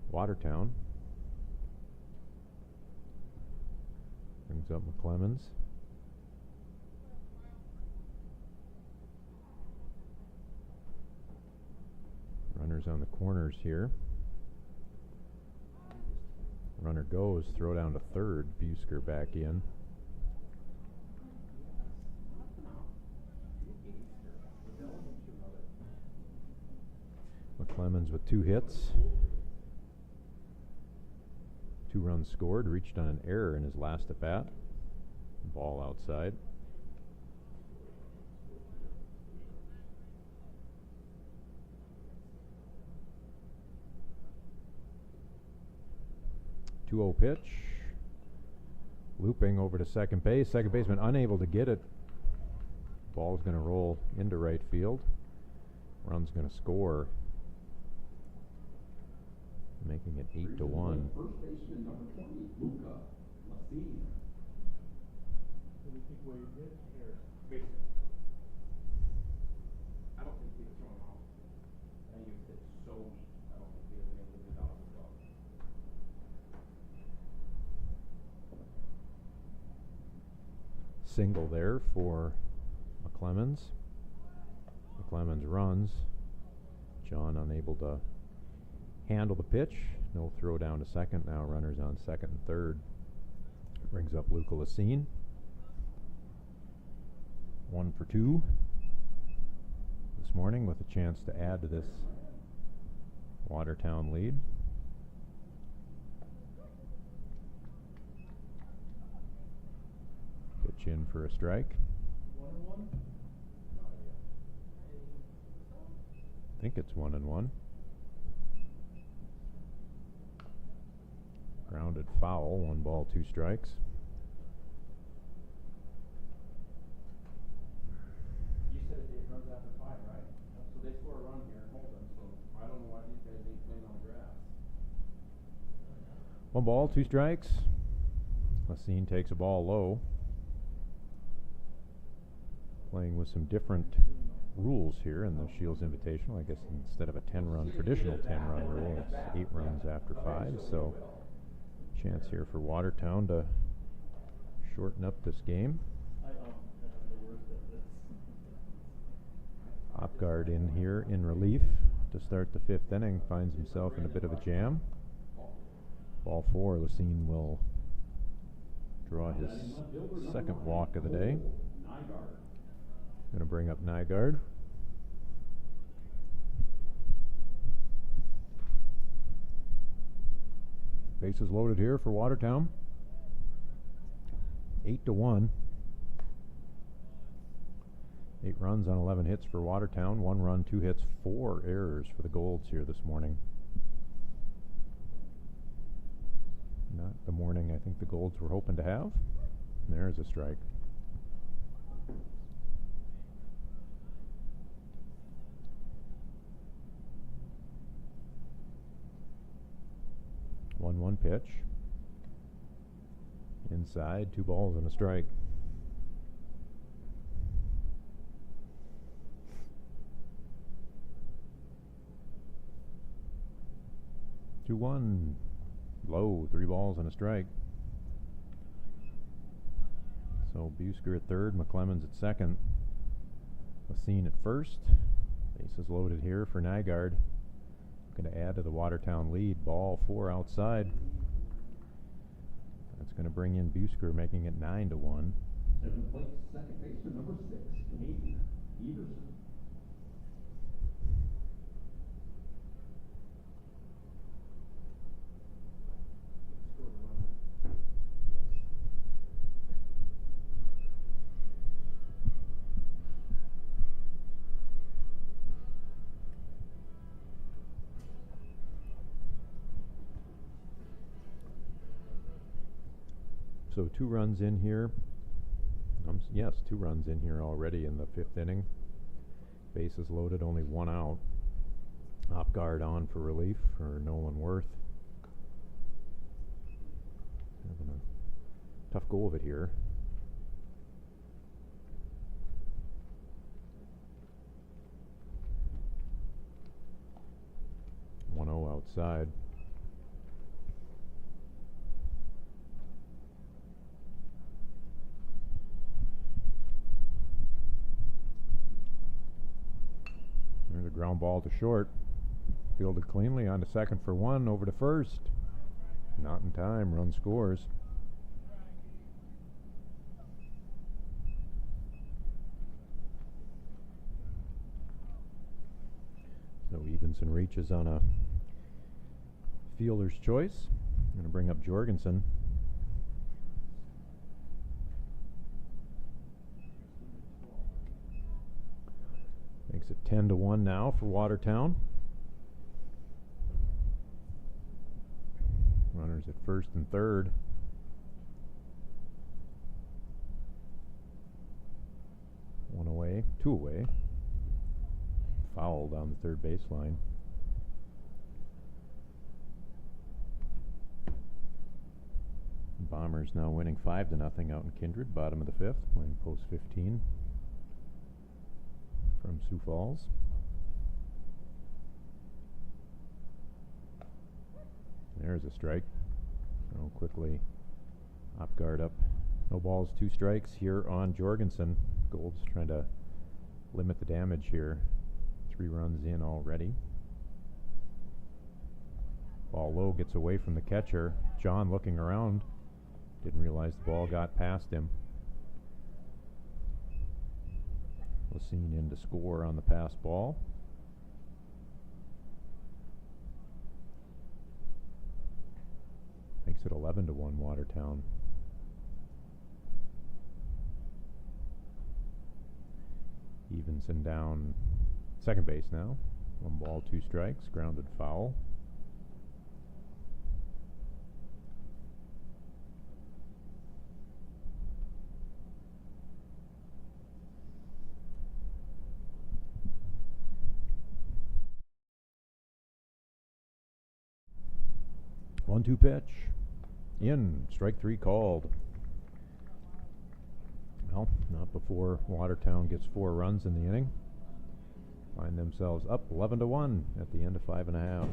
Watertown. Brings up McClemens. Runners on the corners here. Runner goes, throw down to third. Busker back in. McClemens with 2 hits. 2 runs scored, reached on an error in his last at bat. Ball outside. Two-0 pitch. Looping over to second base. Second baseman unable to get it. Ball's going to roll into right field. Run's going to score, making it 8-1. First baseman number 20, Luca Lassine. What do you think Wade did here? Basically. I don't think he was throwing out. I think he was hit so weak. I don't think he was able to get it out of the glove. Single there for McClemens. McClemens runs. John unable to handle the pitch. No throw down to second. Now runners on second and third. Brings up Luca Lacine. 1 for 2 this morning with a chance to add to this Watertown lead. Pitch in for a strike. 1-1? I think it's 1-1. Grounded foul, 1 ball, 2 strikes. You said it runs after 5, right? So they score a run here and hold them, so I don't know why these guys ain't playing on the grass. 1 ball, 2 strikes. Lacine takes a ball low. Playing with some different rules here in the Shields Invitational. I guess instead of a 10-run, traditional 10-run rule, it's 8 runs after 5. So chance here for Watertown to shorten up this game. I'm the worst at this. Hopgard in here in relief to start the 5th inning. Finds himself in a bit of a jam. Ball 4, Lacine will draw his 2nd walk of the day. Going to bring up Nygaard. Bases loaded here for Watertown. 8-1. 8 runs on 11 hits for Watertown. 1 run, 2 hits, 4 errors for the Golds here this morning. Not the morning I think the Golds were hoping to have. And there's a strike. One pitch. Inside, 2 balls and a strike. Two one. Low, 3 balls and a strike. So Busker at third, McClemens at second. Lacine at first. Bases loaded here for Nygaard. Going to add to the Watertown lead. Ball 4 outside. That's going to bring in Busker, making it 9-1. 7th place, second baseman, number 6, Hayden Everson. So 2 runs in here. Yes, 2 runs in here already in the 5th inning. Bases loaded, only 1 out. Hopgard on for relief for Nolan Worth. Having a tough go of it here. One 0 outside. There's a ground ball to short. Fielded cleanly on to second for 1, over to first. Not in time, run scores. So Evenson reaches on a fielder's choice. Going to bring up Jorgensen. Makes it 10-1 now for Watertown. Runners at first and third. One away, 2 away. Foul down the third baseline. Bombers now winning 5-0 out in Kindred, bottom of the 5th, playing post 15 from Sioux Falls. There's a strike. So quickly, Hopgard up. No balls, 2 strikes here on Jorgensen. Gold's trying to limit the damage here. 3 runs in already. Ball low, gets away from the catcher. John looking around. Didn't realize the ball got past him. Lacine in to score on the pass ball. Makes it 11-1 Watertown. Evenson down second base now. 1 ball, 2 strikes, grounded foul. One-two pitch. In. Strike 3 called. Well, not before Watertown gets 4 runs in the inning. Find themselves up 11-1 at the end of 5.5.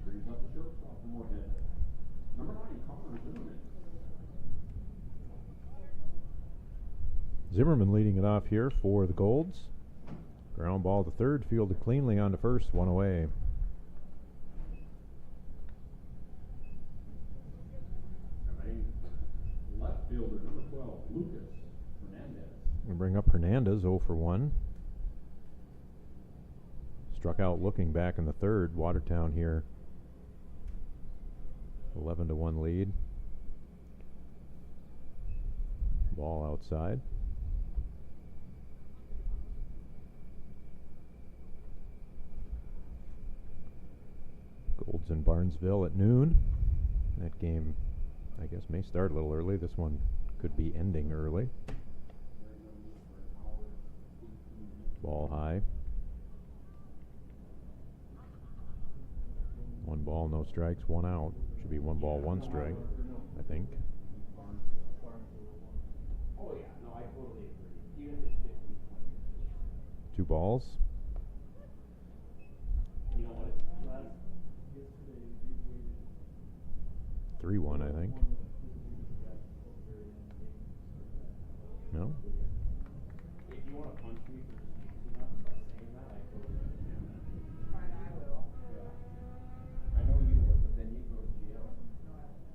Brings up the shortstop for Moorhead. Number 9, Connor Zimmerman. Zimmerman leading it off here for the Golds. Ground ball to third, fielded cleanly on to first, 1 away. Left fielder, number 12, Lucas Hernandez. We bring up Hernandez, 0 for 1. Struck out looking back in the third. Watertown here, 11-1 lead. Ball outside. Golds in Barnesville at noon. That game, I guess, may start a little early. This one could be ending early. Ball high. 1 ball, no strikes, 1 out. Should be 1 ball, 1 strike, I think. Oh yeah, no, I totally agree. Even if it's 15, 20. 2 balls. You know what? It's Yesterday, they waited. 3-1, I think. No? If you want to punch me for just using that by saying that, I totally understand that. Fine, I will. Yeah. I know you would, but then you go to jail.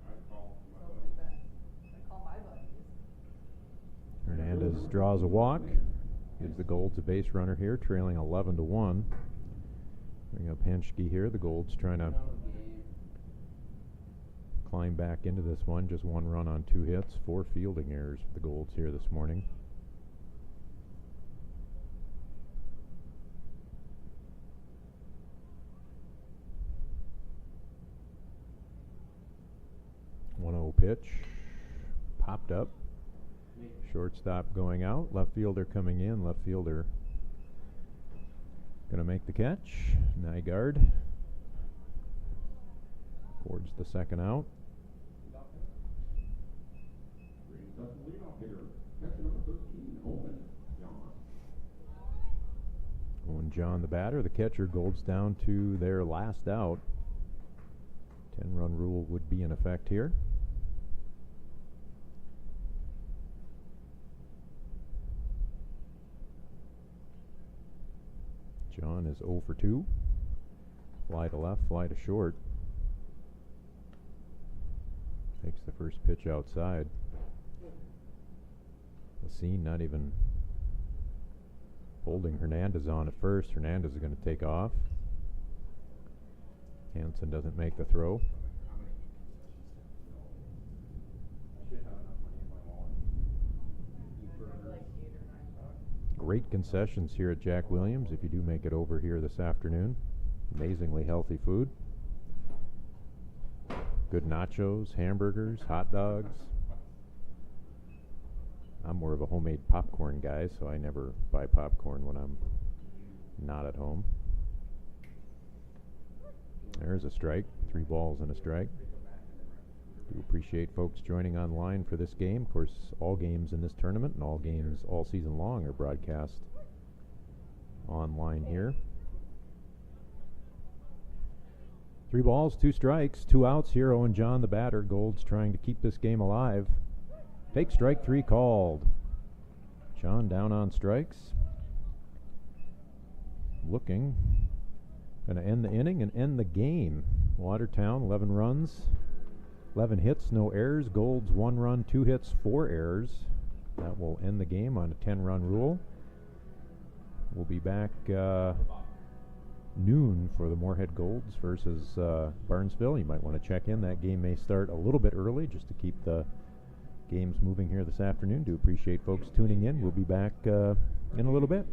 I'd call my buddies. I call my buddies. Hernandez draws a walk. Gives the Golds a base runner here, trailing 11-1. Bring up Henschke here. The Golds trying to climb back into this one. Just 1 run on 2 hits, 4 fielding errors for the Golds here this morning. Pitch popped up. Shortstop going out. Left fielder coming in. Left fielder going to make the catch. Nygaard towards the second out. Brings up the leadoff hitter, catcher number 13, Owen John. Owen John, the batter. The catcher. Golds down to their last out. 10-run rule would be in effect here. John is 0 for 2. Fly to left, fly to short. Takes the first pitch outside. Lacine not even holding Hernandez on at first. Hernandez is going to take off. Hansen doesn't make the throw. I should have enough money in my wallet. Eat burgers. Like $8 or $9. Great concessions here at Jack Williams if you do make it over here this afternoon. Amazingly healthy food. Good nachos, hamburgers, hot dogs. I'm more of a homemade popcorn guy, so I never buy popcorn when I'm not at home. There's a strike. 3 balls and a strike. Do appreciate folks joining online for this game. Of course, all games in this tournament and all games all season long are broadcast online here. 3 balls, 2 strikes, 2 outs here. Owen John, the batter. Gold's trying to keep this game alive. Take strike 3 called. John down on strikes. Looking. Going to end the inning and end the game. Watertown, 11 runs, 11 hits, no errors. Gold's 1 run, 2 hits, 4 errors. That will end the game on a 10-run rule. We'll be back noon for the Moorhead Golds versus Barnesville. You might want to check in. That game may start a little bit early just to keep the games moving here this afternoon. Do appreciate folks tuning in. We'll be back in a little bit.